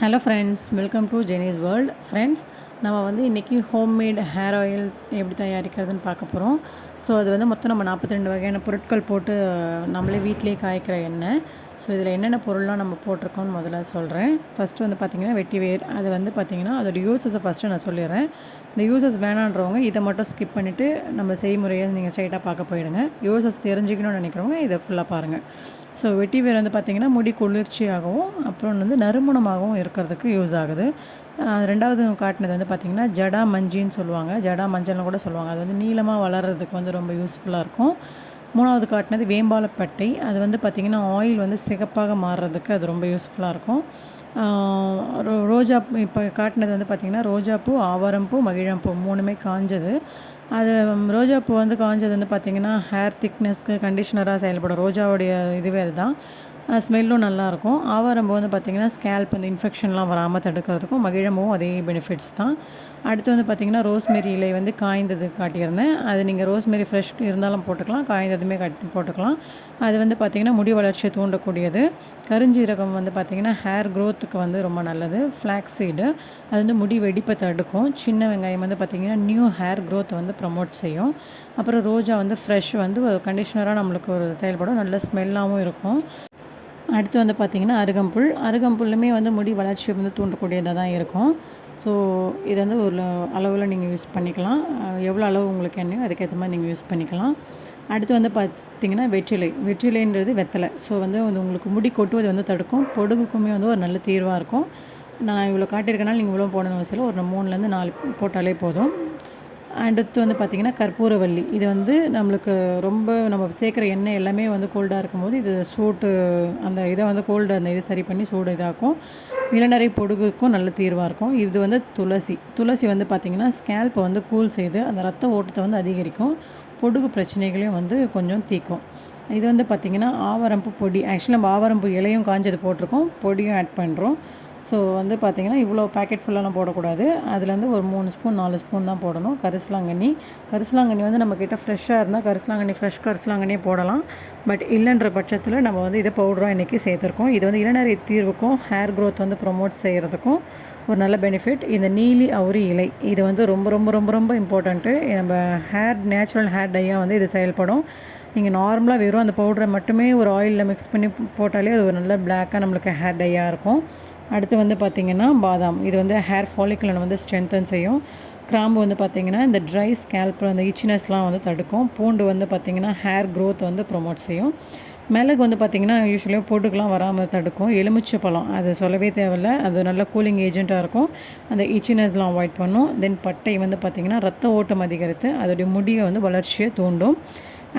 Hello friends, welcome to Jeni's world. Friends, நம்ம வந்து இன்றைக்கி ஹோம்மேட் ஹேர் ஆயில் எப்படி தயாரிக்கிறதுன்னு பார்க்க போகிறோம். ஸோ அது வந்து மொத்தம் நம்ம 42 வகையான பொருட்கள் போட்டு நம்மளே வீட்டிலேயே காய்க்கிற எண்ணெய். ஸோ இதில் என்னென்ன பொருள்லாம் நம்ம போட்டிருக்கோம்னு முதல்ல சொல்கிறேன். ஃபஸ்ட்டு வந்து பார்த்திங்கன்னா வெட்டிவேர். அது வந்து பார்த்திங்கன்னா அதோடய யூசஸை ஃபஸ்ட்டு நான் சொல்லிடுறேன். இந்த யூசஸ் வேணான்றவங்க இதை மட்டும் ஸ்கிப் பண்ணிவிட்டு நம்ம செய்முறையை நீங்கள் ஸ்ட்ரைட்டாக பார்க்க போயிடுங்க. யூசஸ் தெரிஞ்சுக்கணும்னு நினைக்கிறவங்க இதை ஃபுல்லாக பாருங்கள். ஸோ வெட்டிவேர் வந்து பார்த்திங்கன்னா முடி குளிர்ச்சியாகவும் அப்புறம் வந்து நறுமணமாகவும் இருக்கிறதுக்கு யூஸ் ஆகுது. ரெண்டாவது காட்டினது வந்து பார்த்திங்கன்னா ஜடா மஞ்சின்னு சொல்லுவாங்க, ஜடா மஞ்சள்னு கூட சொல்லுவாங்க. அது வந்து நீளமாக வளர்கிறதுக்கு வந்து ரொம்ப யூஸ்ஃபுல்லாக இருக்கும். மூணாவது காட்டினது வேம்பாலப்பட்டை. அது வந்து பார்த்திங்கன்னா ஆயில் வந்து சிகப்பாக மாறுறதுக்கு அது ரொம்ப யூஸ்ஃபுல்லாக இருக்கும். ரோஜா இப்போ காட்டினது வந்து பார்த்திங்கன்னா ரோஜாப்பூ, ஆவாரம்பூ, மகிழம்பூ மூணுமே காஞ்சது. அது ரோஜாப்பூ வந்து காஞ்சது வந்து பார்த்திங்கன்னா ஹேர் திக்னஸ்க்கு கண்டிஷ்னராக செயல்படும். ரோஜாவுடைய இதுவே அதுதான். ஸ்மெல்லும் நல்லாயிருக்கும். ஆவாரம்பூ வந்து பார்த்திங்கன்னா ஸ்கேல்ப் அந்த இன்ஃபெக்ஷன்லாம் வராமல் தடுக்கிறதுக்கும், மகிழம்பூவும் அதே பெனிஃபிட்ஸ் தான். அடுத்து வந்து பார்த்திங்கன்னா ரோஸ்மெரி இலை வந்து காய்ந்தது காட்டியிருந்தேன். அது நீங்கள் ரோஸ்மெரி ஃப்ரெஷ் இருந்தாலும் போட்டுக்கலாம், காய்ந்ததுமே போட்டுக்கலாம். அது வந்து பார்த்திங்கன்னா முடி வளர்ச்சியை தூண்டக்கூடியது. கருஞ்சீரகம் வந்து பார்த்திங்கன்னா ஹேர் க்ரோத்துக்கு வந்து ரொம்ப நல்லது. ஃப்ளாக்ஸ் சீடு அது வந்து முடி வெடிப்பை தடுக்கும். சின்ன வெங்காயம் வந்து பார்த்திங்கன்னா நியூ ஹேர் க்ரோத் வந்து ப்ரமோட் செய்யும். அப்புறம் ரோஜா வந்து ஃப்ரெஷ் வந்து ஒரு கண்டிஷ்னராக நம்மளுக்கு ஒரு செயல்படும், நல்ல ஸ்மெல்லாகவும் இருக்கும். அடுத்து வந்து பார்த்திங்கன்னா அருகம்புல்லுமே வந்து முடி வளர்ச்சியை வந்து தூண்டக்கூடியதாக தான் இருக்கும். ஸோ இது வந்து ஒரு அளவில் நீங்கள் யூஸ் பண்ணிக்கலாம். எவ்வளோ அளவு உங்களுக்கு என்னையோ அதுக்கேற்ற மாதிரி நீங்கள் யூஸ் பண்ணிக்கலாம். அடுத்து வந்து பார்த்திங்கன்னா வெற்றிலைன்றது வெத்தலை. ஸோ வந்து உங்களுக்கு முடி கொட்டுவது வந்து தடுக்கும், பொடுகுக்குமே வந்து ஒரு நல்ல தீர்வாக இருக்கும். நான் இவ்வளோ காட்டியிருக்கனால நீங்கள் இவ்வளோ போடணும் அவசியம், ஒரு 3லேருந்து 4 போட்டாலே போதும். அடுத்து வந்து பார்த்திங்கன்னா கற்பூரவள்ளி. இது வந்து நம்மளுக்கு ரொம்ப நம்ம சேர்க்குற எண்ணெய் எல்லாமே வந்து கோல்டாக இருக்கும்போது இது சூட்டு அந்த இதை வந்து கோல்டு அந்த இது சரி பண்ணி சூடு இதாக்கும். இளநரை பொடுகுக்கும் நல்ல தீர்வாக இருக்கும். இது வந்து துளசி வந்து பார்த்திங்கன்னா ஸ்கேல்ப்பை வந்து கூல் செய்து அந்த ரத்த ஓட்டத்தை வந்து அதிகரிக்கும், பொடுகு பிரச்சனைகளையும் வந்து கொஞ்சம் தீக்கும். இது வந்து பார்த்திங்கன்னா ஆவாரம்பூ பொடி. ஆக்சுவலி நம்ம ஆவாரம்பூ இலையும் காஞ்சது போட்டிருக்கோம், பொடியும் ஆட் பண்ணுறோம். ஸோ வந்து பார்த்திங்கன்னா இவ்வளோ பேக்கெட் ஃபுல்லாலாம் போடக்கூடாது. அதுலேருந்து ஒரு 3 ஸ்பூன் 4 ஸ்பூன் தான் போடணும். கரிசலாங்கண்ணி வந்து நம்மக்கிட்ட ஃப்ரெஷ்ஷாக இருந்தால் ஃப்ரெஷ் கரிசலாங்கண்ணியே போடலாம். பட் இல்லைன்ற பட்சத்தில் நம்ம வந்து இதை பவுடராக இன்றைக்கி சேர்த்துருக்கோம். இது வந்து இளநரை தீர்வுக்கும் ஹேர் க்ரோத் வந்து ப்ரொமோட் செய்கிறதுக்கும் ஒரு நல்ல பெனிஃபிட். இந்த நீலி அவுரி இலை இது வந்து ரொம்ப ரொம்ப ரொம்ப ரொம்ப இம்பார்ட்டண்ட்டு. நம்ம நேச்சுரல் ஹேர் டையாக வந்து இது செயல்படும். நீங்கள் நார்மலாக வெறும் அந்த பவுடரை மட்டுமே ஒரு ஆயிலில் மிக்ஸ் பண்ணி போட்டாலே அது ஒரு நல்ல பிளாக்காக நம்மளுக்கு ஹேர் டையாக இருக்கும். அடுத்து வந்து பார்த்திங்கன்னா பாதாம். இது வந்து ஹேர் ஃபாலிக்கலை வந்து ஸ்ட்ரென்தன் செய்யும். கிராம்பு வந்து பார்த்திங்கன்னா இந்த ட்ரை ஸ்கேல்ப் அந்த இச்சினஸ்லாம் வந்து தடுக்கும். பூண்டு வந்து பார்த்திங்கன்னா ஹேர் க்ரோத் வந்து ப்ரொமோட் செய்யும். மிளகு வந்து பார்த்திங்கன்னா யூஸ்வலியாக பொடுக்கெலாம் வராமல் தடுக்கும். எலுமிச்சை பழம் அது சொல்லவே தேவையில்லை, அது நல்ல கூலிங் ஏஜெண்ட்டாக இருக்கும், அந்த இச்சினஸ்லாம் அவாய்ட் பண்ணும். தென் பட்டை வந்து பார்த்திங்கன்னா ரத்த ஓட்டம் அதிகரித்து அதோடைய முடியை வந்து வளர்ச்சியை தூண்டும்.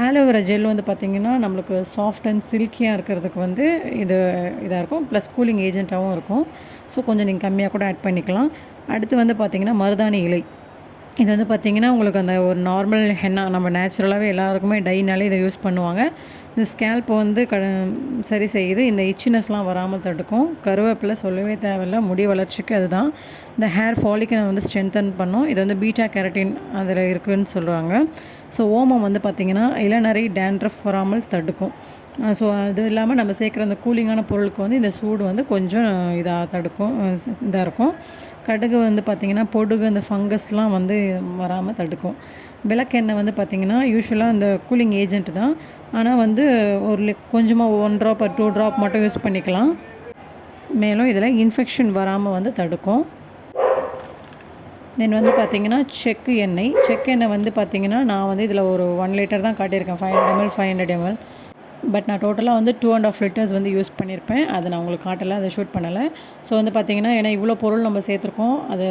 ஆலோவேரா ஜெல் வந்து பார்த்திங்கன்னா நம்மளுக்கு சாஃப்ட் அண்ட் சில்கியாக இருக்கிறதுக்கு வந்து இதாக இருக்கும், ப்ளஸ் கூலிங் ஏஜெண்ட்டாகவும் இருக்கும். ஸோ கொஞ்சம் நீங்கள் கம்மியாக கூட ஆட் பண்ணிக்கலாம். அடுத்து வந்து பார்த்திங்கன்னா மருதாணி இலை. இது வந்து பார்த்திங்கன்னா உங்களுக்கு அந்த ஒரு நார்மல் ஹென்னா நம்ம நேச்சுரலாகவே எல்லாருக்குமே டைனாலே இதை யூஸ் பண்ணுவாங்க. இந்த ஸ்கேல்ப்பை வந்து சரி செய்யுது, இந்த இச்சினஸ்லாம் வராமல் தடுக்கும். கருவேப்பிலை சொல்லவே தேவையில்லை, முடி வளர்ச்சிக்கு அதுதான். இந்த ஹேர் ஃபாலிக்கை வந்து ஸ்ட்ரென்தன் பண்ணும். இது வந்து பீட்டா கேரட்டின் அதில் இருக்குதுன்னு சொல்லுவாங்க. ஸோ ஓமம் வந்து பார்த்திங்கன்னா இளநரை டேண்ட்ரஃப் வராமல் தடுக்கும். ஸோ அது இல்லாமல் நம்ம சேர்க்குற அந்த கூலிங்கான பொருளுக்கு வந்து இந்த சூடு வந்து கொஞ்சம் இதாக இருக்கும். கடுகு வந்து பார்த்திங்கன்னா பொடுகு அந்த ஃபங்கஸ்லாம் வந்து வராமல் தடுக்கும். விளக்கெண்ணெய் வந்து பார்த்திங்கன்னா யூஸ்வலாக அந்த கூலிங் ஏஜென்ட் தான், ஆனால் வந்து ஒரு கொஞ்சமாக 1 ட்ராப் 2 ட்ராப் மட்டும் யூஸ் பண்ணிக்கலாம். மேலும் இதில் இன்ஃபெக்ஷன் வராமல் வந்து தடுக்கும். தென் வந்து பார்த்திங்கன்னா செக்கு எண்ணெய் வந்து பார்த்திங்கன்னா நான் வந்து இதில் ஒரு 1 லிட்டர் தான் காட்டியிருக்கேன், 500 ml. பட் நான் டோட்டலாக வந்து 2.5 லிட்டர்ஸ் வந்து யூஸ் பண்ணியிருப்பேன். அதை நான் உங்களுக்கு காட்டலை, அதை ஷூட் பண்ணலை. ஸோ வந்து பார்த்திங்கன்னா ஏன்னா இவ்வளோ பொருள் நம்ம சேர்த்துருக்கோம், அது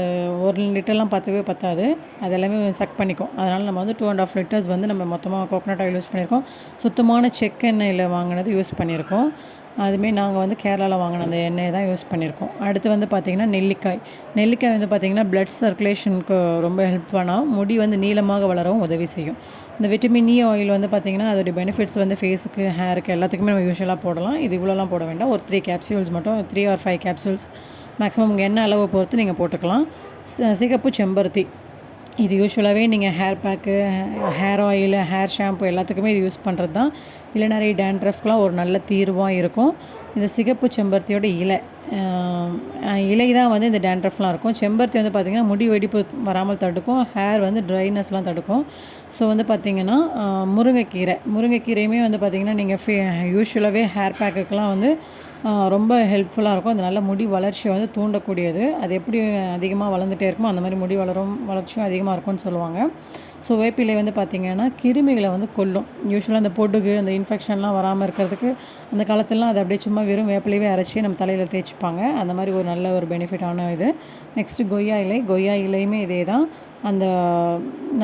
1 லிட்டர்லாம் பத்தாது, அது எல்லாமே சக் பண்ணிக்கும். அதனால் நம்ம வந்து 2.5 லிட்டர்ஸ் வந்து நம்ம மொத்தமாக கோகோனட் ஆயில் யூஸ் பண்ணியிருக்கோம். சுத்தமான செக்கெண்ணெயில் வாங்கினது யூஸ் பண்ணியிருக்கோம். அதுவுமே நாங்கள் வந்து கேரளாவில் வாங்கின அந்த எண்ணெயை தான் யூஸ் பண்ணியிருக்கோம். அடுத்து வந்து பார்த்திங்கன்னா நெல்லிக்காய் வந்து பார்த்திங்கன்னா ப்ளட் சர்க்குலேஷனுக்கு ரொம்ப ஹெல்ப் பண்ணால் முடி வந்து நீளமாக வளரவும் உதவி செய்யும். இந்த விட்டமின் இ ஆயில் வந்து பார்த்திங்கன்னா அதோடைய பெனிஃபிட்ஸ் வந்து ஃபேஸுக்கு, ஹேருக்கு எல்லாத்துக்குமே நம்ம யூஸ்வலாக போடலாம். இது இவ்வளோலாம் போட வேண்டாம், ஒரு 3 கேப்சூல்ஸ் மட்டும், 3 or 5 கேப்சூல்ஸ் மேக்ஸிமம் உங்கள் எண்ணெய் அளவை பொறுத்து நீங்கள் போட்டுக்கலாம். சிகப்பு செம்பருத்தி இது யூஸ்வலாகவே நீங்கள் hair pack, hair oil, hair shampoo எல்லாத்துக்குமே இது யூஸ் பண்ணுறது தான். இளநரை டேண்ட்ரஃப்க்குலாம் ஒரு நல்ல தீர்வாக இருக்கும். இந்த சிகப்பு செம்பருத்தியோட இலை தான் வந்து இந்த டேண்ட்ரஃப்லாம் இருக்கும். செம்பருத்தி வந்து பார்த்திங்கன்னா முடி வெடிப்பு வராமல் தடுக்கும், ஹேர் வந்து ட்ரைனஸ்லாம் தடுக்கும். ஸோ வந்து பார்த்திங்கன்னா முருங்கைக்கீரையுமே வந்து பார்த்திங்கன்னா நீங்கள் யூஸ்வலாகவே ஹேர் பேக்குக்கெலாம் வந்து ரொம்ப ஹெல்ப்ஃபுல்லாக இருக்கும். அது நல்ல முடி வளர்ச்சியை வந்து தூண்டக்கூடியது. அது எப்படி அதிகமாக வளர்ந்துட்டே இருக்குமோ அந்த மாதிரி முடி வளர்ச்சியும் அதிகமாக இருக்கும்னு சொல்லுவாங்க. ஸோ வேப்பிலை வந்து பார்த்திங்கன்னா கிருமிகளை வந்து கொல்லும். யூஸ்வலாக அந்த பொடுகு, அந்த இன்ஃபெக்ஷன்லாம் வராமல் இருக்கிறதுக்கு அந்த காலத்துலலாம் அதை அப்படியே சும்மா வெறும் வேப்பிலையே அரைச்சி நம்ம தலையில் தேய்ச்சிப்பாங்க. அந்த மாதிரி ஒரு நல்ல ஒரு பெனிஃபிட்டான இது. நெக்ஸ்ட்டு கொய்யா இலையுமே இதே தான். அந்த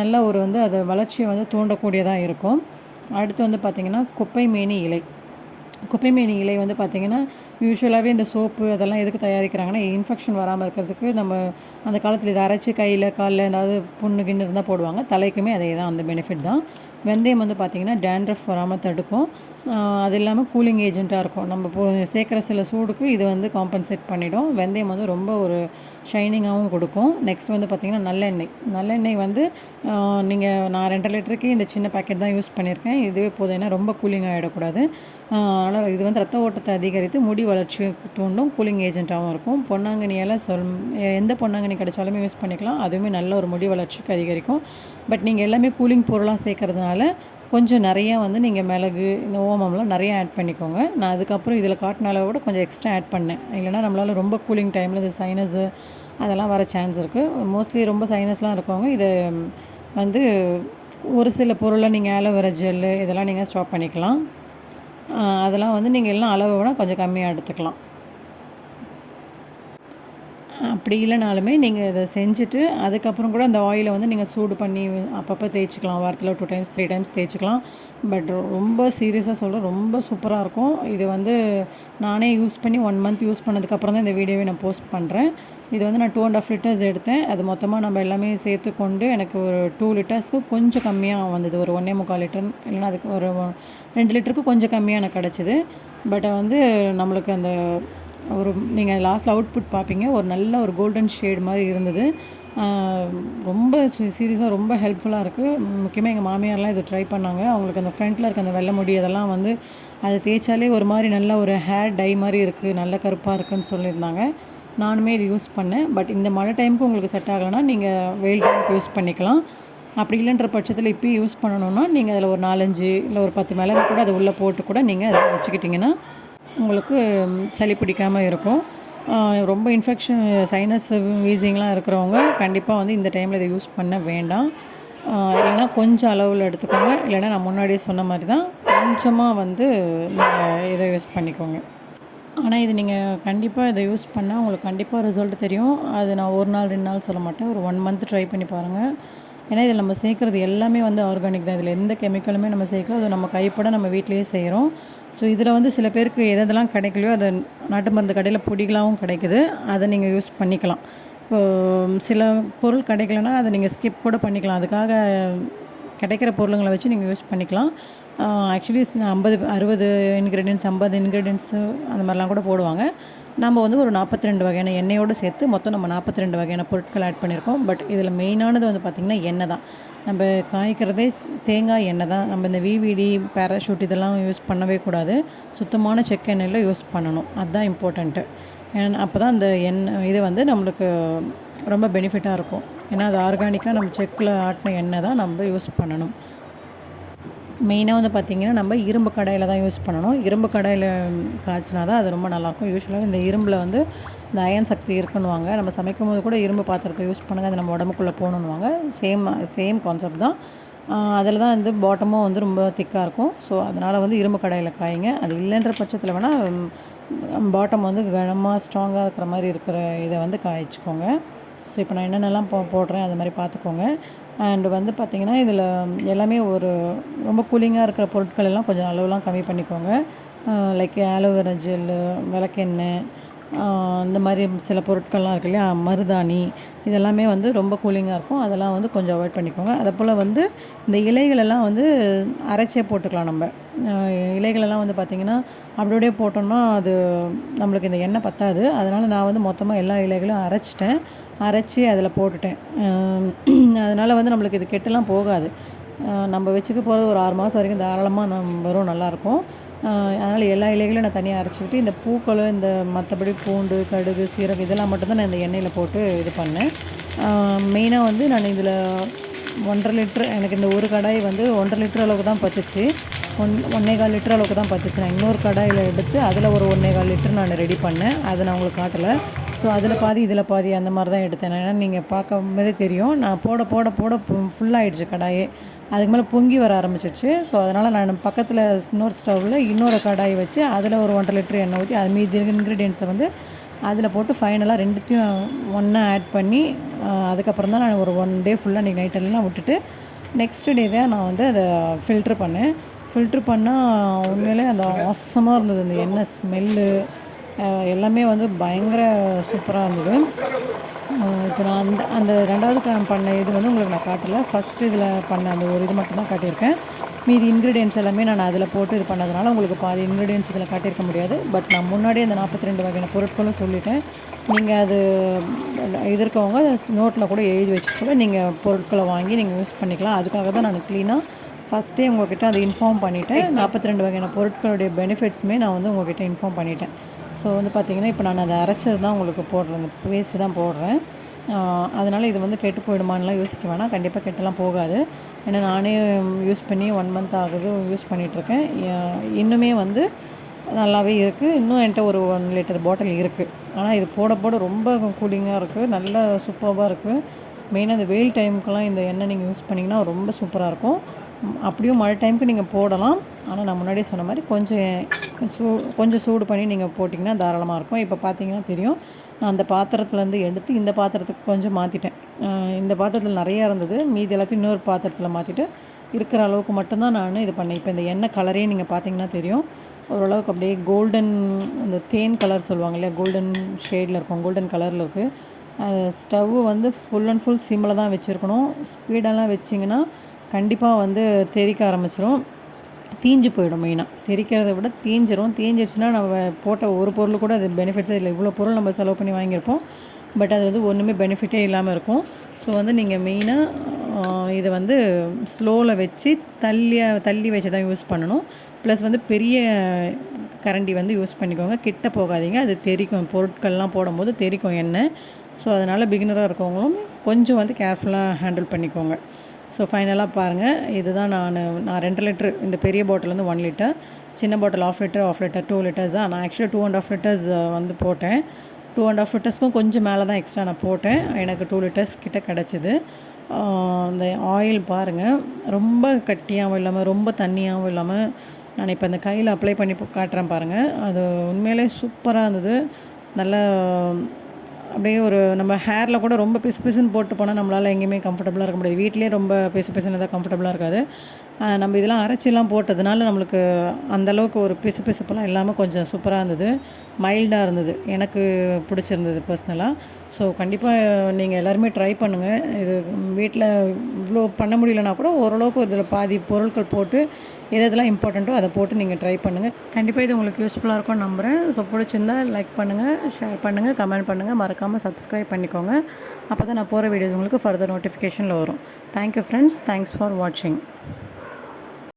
நல்ல ஒரு வந்து அது வளர்ச்சியை வந்து தூண்டக்கூடியதாக இருக்கும். அடுத்து வந்து பார்த்திங்கன்னா குப்பைமேனி இலை வந்து பார்த்திங்கன்னா யூஸ்வலாகவே இந்த சோப்பு அதெல்லாம் எதுக்கு தயாரிக்கிறாங்கன்னா இன்ஃபெக்ஷன் வராமல் இருக்கிறதுக்கு. நம்ம அந்த காலத்தில் இதை அரைச்சி கையில் காலில் ஏதாவது புண்ணு கிண்ணு இருந்தால் போடுவாங்க. தலைக்குமே அதே தான், அந்த பெனிஃபிட் தான். வெந்தயம் வந்து பார்த்திங்கன்னா டேண்ட்ரஃப் வராமல் தடுக்கும். அது இல்லாமல் கூலிங் ஏஜெண்ட்டாக இருக்கும். நம்ம சேர்க்குற சில சூடுக்கு இது வந்து காம்பன்சேட் பண்ணிடும். வெந்தயம் வந்து ரொம்ப ஒரு ஷைனிங்காகவும் கொடுக்கும். நெக்ஸ்ட் வந்து பார்த்திங்கன்னா நல்லெண்ணெய் வந்து நான் 2 லிட்டருக்கு இந்த சின்ன பேக்கெட் தான் யூஸ் பண்ணியிருக்கேன். இதுவே போதும், ஏன்னா ரொம்ப கூலிங் ஆகிடக்கூடாது. அதனால் இது வந்து ரத்த ஓட்டத்தை அதிகரித்து முடி வளர்ச்சி தூண்டும், கூலிங் ஏஜெண்ட்டாகவும் இருக்கும். பொன்னாங்கண்ணியால் எந்த பொன்னாங்கண்ணி கிடைச்சாலுமே யூஸ் பண்ணிக்கலாம். அதுவுமே நல்ல ஒரு முடி வளர்ச்சிக்கு அதிகரிக்கும். பட் நீங்கள் எல்லாமே கூலிங் பொருளாக சேர்க்கறதுனால கொஞ்சம் நிறையா வந்து நீங்கள் மிளகு, இந்த ஓமம்லாம் நிறையா ஆட் பண்ணிக்கோங்க. நான் அதுக்கப்புறம் இதில் காட்டின அளவை விட கொஞ்சம் எக்ஸ்ட்ரா ஆட் பண்ணேன். இல்லைனா நம்மளால் ரொம்ப கூலிங் டைமில் இந்த சைனஸு அதெல்லாம் வர சான்ஸ் இருக்குது. மோஸ்ட்லி ரொம்ப சைனஸ்லாம் இருக்கவங்க இதை வந்து ஒரு சில பொருளை நீங்கள் ஆலோவேரா ஜெல்லு இதெல்லாம் நீங்கள் ஸ்டாப் பண்ணிக்கலாம். அதெல்லாம் வந்து நீங்கள் எல்லாம் அளவை விட கொஞ்சம் கம்மியாக எடுத்துக்கலாம். அப்படி இல்லைனாலுமே நீங்கள் இதை செஞ்சுட்டு அதுக்கப்புறம் கூட அந்த ஆயிலை வந்து நீங்கள் சூடு பண்ணி அப்பப்போ தேய்ச்சிக்கலாம். வாரத்தில் 2 டைம்ஸ் 3 டைம்ஸ் தேய்ச்சிக்கலாம். பட் ரொம்ப சீரியஸாக சொல்கிறேன், ரொம்ப சூப்பராக இருக்கும். இது வந்து நானே யூஸ் பண்ணி 1 மந்த் யூஸ் பண்ணதுக்கப்புறம் தான் இந்த வீடியோவை நான் போஸ்ட் பண்ணுறேன். இது வந்து நான் 2.5 லிட்டர்ஸ் எடுத்தேன். அது மொத்தமாக நம்ம எல்லாமே சேர்த்து கொண்டு எனக்கு ஒரு 2 லிட்டர்ஸ்க்கு கொஞ்சம் கம்மியாக வந்தது. ஒரு 1.25 லிட்டர் இல்லைன்னா அதுக்கு ஒரு 2 லிட்டருக்கு கொஞ்சம் கம்மியாக எனக்கு கிடச்சிது. பட் வந்து நம்மளுக்கு அந்த நீங்கள் லாஸ்ட்டில் அவுட்புட் பார்ப்பீங்க, ஒரு நல்ல ஒரு கோல்டன் ஷேட் மாதிரி இருந்தது. ரொம்ப சீரியஸாக ரொம்ப ஹெல்ப்ஃபுல்லாக இருக்குது. முக்கியமாக எங்கள் மாமியார்லாம் இதை ட்ரை பண்ணாங்க. அவங்களுக்கு அந்த ஃப்ரண்ட்டில் இருக்க அந்த வெள்ளை முடி அதெல்லாம் வந்து அதை தேய்ச்சாலே ஒரு மாதிரி நல்ல ஒரு ஹேர் டை மாதிரி இருக்குது, நல்ல கருப்பாக இருக்குதுன்னு சொல்லியிருந்தாங்க. நானுமே இது யூஸ் பண்ணேன். பட் இந்த மழை டைமுக்கு உங்களுக்கு செட் ஆகலைன்னா நீங்கள் வெயில் டைமுக்கு யூஸ் பண்ணிக்கலாம். அப்படி இல்லைன்ற பட்சத்தில் இப்போயே யூஸ் பண்ணணுன்னா நீங்கள் அதில் ஒரு 4-5 இல்லை ஒரு 10 மிளகு கூட அதை உள்ளே போட்டு கூட நீங்கள் அதை வச்சுக்கிட்டிங்கன்னா உங்களுக்கு சளி பிடிக்காமல் இருக்கும். ரொம்ப இன்ஃபெக்ஷன், சைனஸ், வீசிங்லாம் இருக்கிறவங்க கண்டிப்பாக வந்து இந்த டைமில் இதை யூஸ் பண்ண வேண்டாம். இல்லைனா கொஞ்சம் அளவில் எடுத்துக்கோங்க. இல்லைனா நான் முன்னாடியே சொன்ன மாதிரி தான் கொஞ்சமாக வந்து நீங்கள் இதை யூஸ் பண்ணிக்கோங்க. ஆனால் இது நீங்கள் கண்டிப்பாக இதை யூஸ் பண்ணால் உங்களுக்கு கண்டிப்பாக ரிசல்ட் தெரியும். அது நான் 1 நாள் 2 நாள் சொல்ல மாட்டேன், ஒரு 1 மந்த் ட்ரை பண்ணி பாருங்கள். ஏன்னா இதில் நம்ம சேர்க்குறது எல்லாமே வந்து ஆர்கானிக் தான். இதில் எந்த கெமிக்கலுமே நம்ம சேர்க்கல. அது நம்ம கைப்பட நம்ம வீட்டிலேயே செய்கிறோம். ஸோ இதில் வந்து சில பேருக்கு எதெல்லாம் கிடைக்கலையோ அதை நாட்டு மருந்து கடையில் பொடிகளாகவும் கிடைக்குது, அதை நீங்கள் யூஸ் பண்ணிக்கலாம். இப்போது சில பொருள் கிடைக்கலன்னா அதை நீங்கள் ஸ்கிப் கூட பண்ணிக்கலாம். அதுக்காக கிடைக்கிற பொருளுங்களை வச்சு நீங்கள் யூஸ் பண்ணிக்கலாம். ஆக்சுவலி 50-60 இன்க்ரீடியன்ட்ஸ் 50 இன்க்ரீடியன்ட்ஸு அந்த மாதிரிலாம் கூட போடுவாங்க. நம்ம வந்து ஒரு 42 வகையான எண்ணெயோடு சேர்த்து மொத்தம் நம்ம 42 வகையான பொருட்கள் ஆட் பண்ணியிருக்கோம். பட் இதில் மெயினானது வந்து பார்த்திங்கன்னா எண்ணெய் தான். நம்ம காய்க்கிறதே தேங்காய் எண்ணெய் தான். நம்ம இந்த விவிடி, பேராஷூட் இதெல்லாம் யூஸ் பண்ணவே கூடாது. சுத்தமான செக்கு எண்ணெயில் யூஸ் பண்ணணும். அதுதான் இம்பார்ட்டண்ட்டு. அப்போ தான் அந்த இது வந்து நம்மளுக்கு ரொம்ப பெனிஃபிட்டாக இருக்கும். ஏன்னா அது ஆர்கானிக்காக நம்ம செக்கில் ஆட்டின எண்ணெய் தான் நம்ம யூஸ் பண்ணணும். மெயினாக வந்து பார்த்திங்கன்னா நம்ம இரும்பு கடாயில் தான் யூஸ் பண்ணணும். இரும்பு கடாயில் காய்ச்சினா தான் அது ரொம்ப நல்லாயிருக்கும். யூஸ்வலாக இந்த இரும்பில் வந்து இந்த அயன் சக்தி இருக்குன்னுவாங்க. நம்ம சமைக்கும் போது கூட இரும்பு பாத்திரத்தை யூஸ் பண்ணுங்கள், அது நம்ம உடம்புக்குள்ளே போகணுன்னுவாங்க. சேம் கான்செப்ட் தான். அதில் தான் வந்து பாட்டமும் வந்து ரொம்ப திக்காக இருக்கும். ஸோ அதனால் வந்து இரும்பு கடாயில் காய்ங்க. அது இல்லைன்ற பட்சத்தில் வேணால் பாட்டம் வந்து கனமாக ஸ்ட்ராங்காக இருக்கிற மாதிரி இருக்கிற இதை வந்து காய்ச்சிக்கோங்க. ஸோ இப்போ நான் என்னென்னலாம் போடுறேன் அது மாதிரி பார்த்துக்கோங்க. அண்டு வந்து பார்த்திங்கன்னா இதில் எல்லாமே ஒரு ரொம்ப கூலிங்காக இருக்கிற பொருட்கள் எல்லாம் கொஞ்சம் அளவுலாம் கம்மி பண்ணிக்கோங்க. லைக் ஆலோவேரா ஜெல்லு, விளக்கெண்ணெய், இந்த மாதிரி சில பொருட்கள்லாம் இருக்கு இல்லையா, மருதாணி இதெல்லாமே வந்து ரொம்ப கூலிங்காக இருக்கும். அதெல்லாம் வந்து கொஞ்சம் அவாய்ட் பண்ணிக்கோங்க. அதேபோல் வந்து இந்த இலைகளெல்லாம் வந்து அரைச்சே போட்டுக்கலாம் நம்ம. இலைகளெல்லாம் வந்து பார்த்திங்கன்னா அப்படியே போட்டோம்னா அது நம்மளுக்கு இந்த எண்ணெய் பத்தாது. அதனால் நான் வந்து மொத்தமாக எல்லா இலைகளையும் அரைச்சி அதில் போட்டுட்டேன். அதனால் வந்து நம்மளுக்கு இது கெட்டுலாம் போகாது. நம்ம வச்சுக்க போகிறது ஒரு 6 மாதம் வரைக்கும் தாராளமாக வரும், நல்லாயிருக்கும். அதனால் எல்லா இலைகளையும் நான் தனியாக அரைச்சிக்கிட்டு இந்த பூக்களும் இந்த மற்றபடி பூண்டு, கடுகு, சீரகம் இதெல்லாம் மட்டும்தான் நான் இந்த எண்ணெயில் போட்டு இது பண்ணேன். மெயினாக வந்து நான் இதில் 1.5 லிட்ரு, எனக்கு இந்த ஒரு கடாய் வந்து 1.5 லிட்டர் அளவுக்கு தான் பத்துச்சு. 1.25 லிட்டர் அளவுக்கு தான் பத்துச்சு. நான் இன்னொரு கடாயில் எடுத்து அதில் ஒரு 1.25 லிட்டர் நான் ரெடி பண்ணேன். அதை நான் உங்களுக்கு காட்டலை. ஸோ அதில் பாதி இதில் பாதி அந்த மாதிரி தான் எடுத்தேன். ஏன்னா நீங்கள் பார்க்கும்போதே தெரியும், நான் போட ஃபுல்லாகிடுச்சு கடாயே. அதுக்கு மேலே பொங்கி வர ஆரம்பிச்சிடுச்சு. ஸோ அதனால் நான் பக்கத்தில் இன்னொரு ஸ்டவ்வில் இன்னொரு கடாய் வச்சு அதில் ஒரு 1.5 லிட்டர் எண்ணெய் ஊற்றி அது மீதி இன்க்ரீடியன்ஸை வந்து அதில் போட்டு ஃபைனலாக ரெண்டுத்தையும் ஒன்றா ஆட் பண்ணி அதுக்கப்புறம் தான் நான் ஒரு 1 டே ஃபுல்லாக இன்றைக்கி நைட்டெல்லாம் விட்டுட்டு நெக்ஸ்ட் டே தான் நான் வந்து அதை ஃபில்ட்ரு பண்ணேன். ஃபில்ட்ரு பண்ணால் உண்மையிலே அந்த ஆசமாக இருந்தது. அந்த எண்ணெய் ஸ்மெல்லு எல்லாமே வந்து பயங்கர சூப்பராக இருந்தது. இப்போ நான் அந்த 2வது பண்ண இது வந்து உங்களுக்கு நான் காட்டலை. ஃபஸ்ட்டு இதில் பண்ண அந்த ஒரு இது மட்டும்தான் காட்டியிருக்கேன். மீதி இன்க்ரீடியன்ஸ் எல்லாமே நான் அதில் போட்டு இது பண்ணதுனால உங்களுக்கு பாதி இன்க்ரீடியன்ஸ் இதில் காட்டியிருக்க முடியாது. பட் நான் முன்னாடியே அந்த 42 வகையான பொருட்களும் சொல்லிட்டேன். நீங்கள் அது இது இருக்கவங்க நோட்டில் கூட எழுதி வச்சு கூட நீங்கள் பொருட்களை வாங்கி நீங்கள் யூஸ் பண்ணிக்கலாம். அதுக்காக தான் நான் க்ளீனாக ஃபஸ்ட்டே உங்கள்கிட்ட அதை இன்ஃபார்ம் பண்ணிவிட்டேன். 42 வகையான பொருட்களுடைய பெனிஃபிட்ஸுமே நான் வந்து உங்கள்கிட்ட இன்ஃபார்ம் பண்ணிட்டேன். ஸோ வந்து பார்த்திங்கன்னா இப்போ நான் அதை அரைச்சது தான் உங்களுக்கு போடுறேன், பேஸ்ட்டு தான் போடுறேன். அதனால் இது வந்து கெட்டு போயிடுமான்லாம் யோசிக்க வேணாம். கண்டிப்பாக கெட்டெல்லாம் போகாது. ஏன்னா நானே யூஸ் பண்ணி 1 மந்த் ஆகுது யூஸ் பண்ணிகிட்ருக்கேன். இன்னுமே வந்து நல்லாவே இருக்குது. இன்னும் என்கிட்ட ஒரு 1 லிட்டர் பாட்டில் இருக்குது. ஆனால் இது போட ரொம்ப கூலிங்காக இருக்குது, நல்ல சூப்பராக இருக்குது. மெயினாக இந்த வெயில் டைமுக்கெல்லாம் இந்த எண்ணெய் நீங்கள் யூஸ் பண்ணிங்கன்னா ரொம்ப சூப்பராக இருக்கும். அப்படியும் மழை டைமுக்கு நீங்கள் போடலாம். ஆனால் நான் முன்னாடியே சொன்ன மாதிரி கொஞ்சம் சூடு பண்ணி நீங்கள் போட்டிங்கன்னா தாராளமாக இருக்கும். இப்போ பார்த்தீங்கன்னா தெரியும், நான் அந்த பாத்திரத்துலேருந்து எடுத்து இந்த பாத்திரத்துக்கு கொஞ்சம் மாற்றிட்டேன். இந்த பாத்திரத்தில் நிறையா இருந்தது, மீதி எல்லாத்தையும் இன்னொரு பாத்திரத்தில் மாற்றிட்டு இருக்கிற அளவுக்கு மட்டும்தான் நான் இது பண்ணேன். இப்போ இந்த எண்ணெய் கலரே நீங்கள் பார்த்தீங்கன்னா தெரியும், ஓரளவுக்கு அப்படியே கோல்டன், இந்த தேன் கலர் சொல்லுவாங்க இல்லையா, கோல்டன் ஷேடில் இருக்கும், கோல்டன் கலரில் இருக்குது. ஸ்டவ்வு வந்து ஃபுல் அண்ட் ஃபுல் சிம்மில் தான் வச்சுருக்கணும். ஸ்பீடெல்லாம் வச்சிங்கன்னா கண்டிப்பாக வந்து தெறிக்க ஆரம்பிச்சிடும், தீஞ்சு போயிடும். மெயினாக தெறிக்கிறத விட தீஞ்சிருச்சுன்னா நம்ம போட்ட ஒரு பொருள் கூட அது பெனிஃபிட்ஸே இல்லை. இவ்வளோ பொருள் நம்ம செலவு பண்ணி வாங்கியிருப்போம், பட் அது வந்து ஒன்றுமே பெனிஃபிட்டே இல்லாமல் இருக்கும். ஸோ வந்து நீங்கள் மெயினாக இதை வந்து ஸ்லோவில் வச்சு தள்ளி வச்சு தான் யூஸ் பண்ணணும். ப்ளஸ் வந்து பெரிய கரண்டி வந்து யூஸ் பண்ணிக்கோங்க, கிட்ட போகாதீங்க, அது தெறிக்கும். பொருட்கள்லாம் போடும்போது தெறிக்கும் எண்ணெய். ஸோ அதனால் பிகினராக இருக்கவங்களும் கொஞ்சம் வந்து கேர்ஃபுல்லாக ஹேண்டில் பண்ணிக்கோங்க. ஸோ ஃபைனலாக பாருங்கள், இதுதான் நான் 2 லிட்டர், இந்த பெரிய பாட்டில் வந்து 1 லிட்டர், சின்ன பாட்டில் ஆஃப் லிட்டர் 2 லிட்டர்ஸ் தான். நான் ஆக்சுவலாக 2.5 லிட்டர்ஸ் வந்து போட்டேன். 2.5 லிட்டர்ஸ்க்கும் கொஞ்சம் மேலே தான் எக்ஸ்ட்ரா நான் போட்டேன். எனக்கு 2 லிட்டர்ஸ் கிட்ட கிடச்சிது. இந்த ஆயில் பாருங்கள், ரொம்ப கட்டியாகவும் இல்லாமல் ரொம்ப தண்ணியாகவும் இல்லாமல், நான் இப்போ அந்த கையில் அப்ளை பண்ணி காட்டுறேன் பாருங்கள். அது உண்மையிலே சூப்பராக இருந்தது. நல்லா அப்படியே ஒரு நம்ம ஹேரில் கூட ரொம்ப பிசுன்னு போட்டு போனால் நம்மளால் எங்கேயுமே கம்ஃபர்டபுளாக இருக்க முடியாது. வீட்டிலே ரொம்ப பிசுன்னு தான் கம்ஃபர்டபுளாக இருக்காது. நம்ம இதெல்லாம் அரைச்சிலாம் போட்டதுனால நம்மளுக்கு அந்தளவுக்கு ஒரு பிசுப்பெல்லாம் இல்லாமல் கொஞ்சம் சூப்பராக இருந்தது, மைல்டாக இருந்தது. எனக்கு பிடிச்சிருந்தது பர்சனலாக. ஸோ கண்டிப்பாக நீங்கள் எல்லாருமே ட்ரை பண்ணுங்கள். இது வீட்டில் இவ்வளோ பண்ண முடியலனா கூட ஓரளவுக்கு இதில் பாதி பொருட்கள் போட்டு எதெல்லாம் இம்பார்ட்டண்ட்டோ அதை போட்டு நீங்கள் ட்ரை பண்ணுங்கள். கண்டிப்பாக இது உங்களுக்கு யூஸ்ஃபுல்லாக இருக்கும்னு நம்புகிறேன். ஸோ பிடிச்சிருந்தா லைக் பண்ணுங்கள், ஷேர் பண்ணுங்கள், கமெண்ட் பண்ணுங்கள், மறக்காமல் சப்ஸ்கிரைப் பண்ணிக்கோங்க. அப்போ தான் நான் போகிற வீடியோஸ் உங்களுக்கு ஃபர்தர் நோட்டிஃபிகேஷனில் வரும். தேங்க்யூ ஃப்ரெண்ட்ஸ், தேங்க்ஸ் ஃபார் வாட்சிங்.